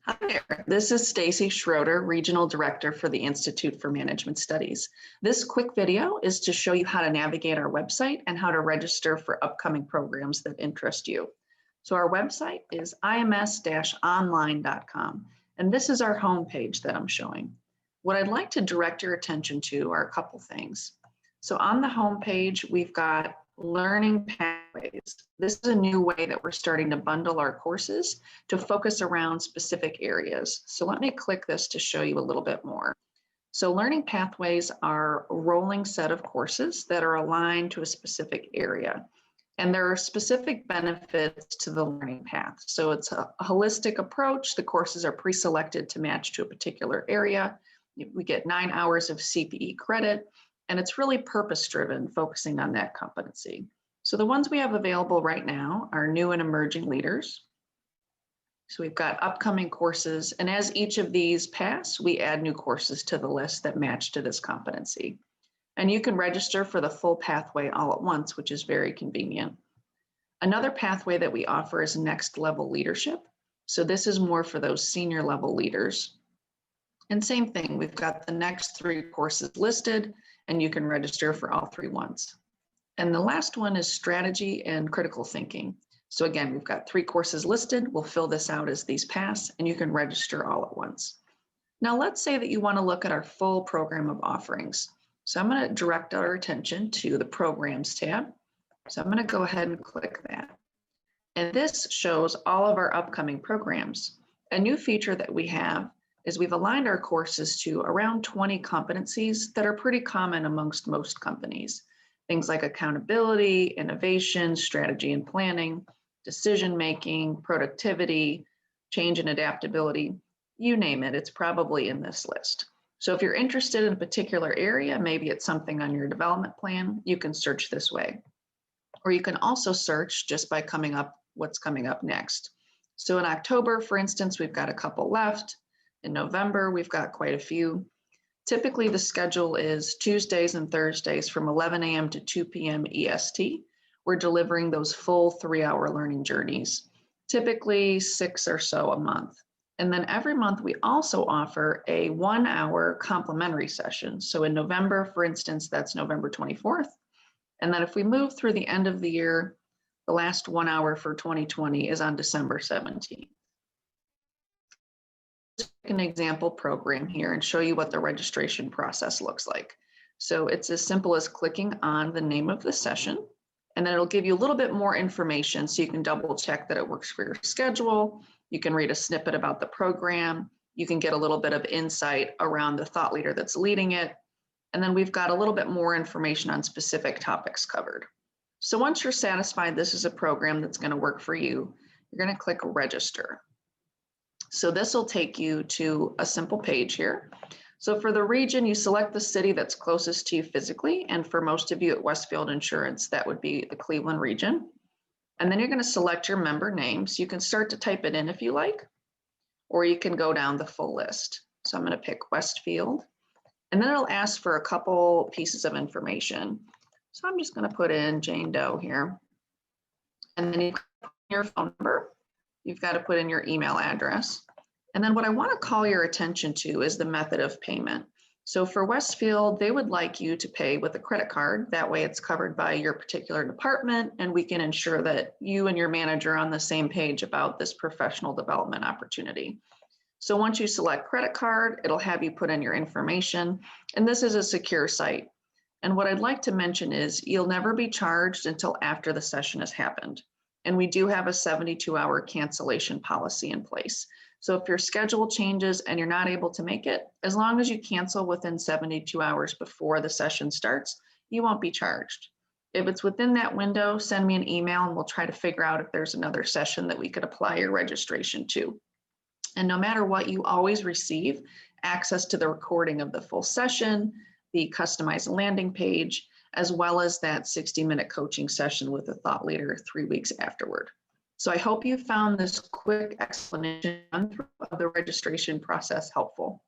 Hi there, this is Stacy Schroeder, Regional Director for the Institute for Management Studies. This quick video is to show you how to navigate our website and how to register for upcoming programs that interest you. So our website is ims-online.com, and this is our homepage that I'm showing. What I'd like to direct your attention to are a couple things. So on the homepage, we've got learning pathways. This is a new way that we're starting to bundle our courses to focus around specific areas. So let me click this to show you a little bit more. So learning pathways are a rolling set of courses that are aligned to a specific area. And there are specific benefits to the learning path. So it's a holistic approach. The courses are pre-selected to match to a particular area. We get 9 hours of CPE credit. And it's really purpose-driven, focusing on that competency. So the ones we have available right now are new and emerging leaders. So we've got upcoming courses, and as each of these pass, we add new courses to the list that match to this competency. And you can register for the full pathway all at once, which is very convenient. Another pathway that we offer is next level leadership. So this is more for those senior level leaders. And same thing, we've got the next 3 courses listed, and you can register for all 3 once. And the last one is strategy and critical thinking. So again, we've got 3 courses listed. We'll fill this out as these pass, and you can register all at once. Now let's say that you want to look at our full program of offerings. So I'm going to direct our attention to the programs tab. So I'm going to go ahead and click that. And this shows all of our upcoming programs. A new feature that we have is we've aligned our courses to around 20 competencies that are pretty common amongst most companies. Things like accountability, innovation, strategy and planning, decision-making, productivity, change and adaptability, you name it, it's probably in this list. So if you're interested in a particular area, maybe it's something on your development plan, you can search this way. Or you can also search just by coming up what's coming up next. So in October, for instance, we've got a couple left. In November, we've got quite a few. Typically, the schedule is Tuesdays and Thursdays from 11 a.m. to 2 p.m. EST. We're delivering those full 3-hour learning journeys, typically 6 or so a month. And then every month, we also offer a 1-hour complimentary session. So in November, for instance, that's November 24th. And then if we move through the end of the year, the last 1 hour for 2020 is on December 17th. An example program here and show you what the registration process looks like. So it's as simple as clicking on the name of the session, and then it'll give you a little bit more information so you can double check that it works for your schedule. You can read a snippet about the program. You can get a little bit of insight around the thought leader that's leading it. And then we've got a little bit more information on specific topics covered. So once you're satisfied this is a program that's going to work for you, you're going to click register. So this will take you to a simple page here. So for the region, you select the city that's closest to you physically. And for most of you at Westfield Insurance, that would be the Cleveland region. And then you're going to select your member name. So you can start to type it in if you like, or you can go down the full list. So I'm going to pick Westfield, and then it'll ask for a couple pieces of information. So I'm just going to put in Jane Doe here. And then you put your phone number. You've got to put in your email address. And then what I want to call your attention to is the method of payment. So for Westfield, they would like you to pay with a credit card. That way it's covered by your particular department, and we can ensure that you and your manager are on the same page about this professional development opportunity. So once you select credit card, it'll have you put in your information, and this is a secure site. And what I'd like to mention is you'll never be charged until after the session has happened. And we do have a 72-hour cancellation policy in place. So if your schedule changes and you're not able to make it, as long as you cancel within 72 hours before the session starts, you won't be charged. If it's within that window, send me an email and we'll try to figure out if there's another session that we could apply your registration to. And no matter what, you always receive access to the recording of the full session, the customized landing page, as well as that 60-minute coaching session with a thought leader 3 weeks afterward. So I hope you found this quick explanation of the registration process helpful.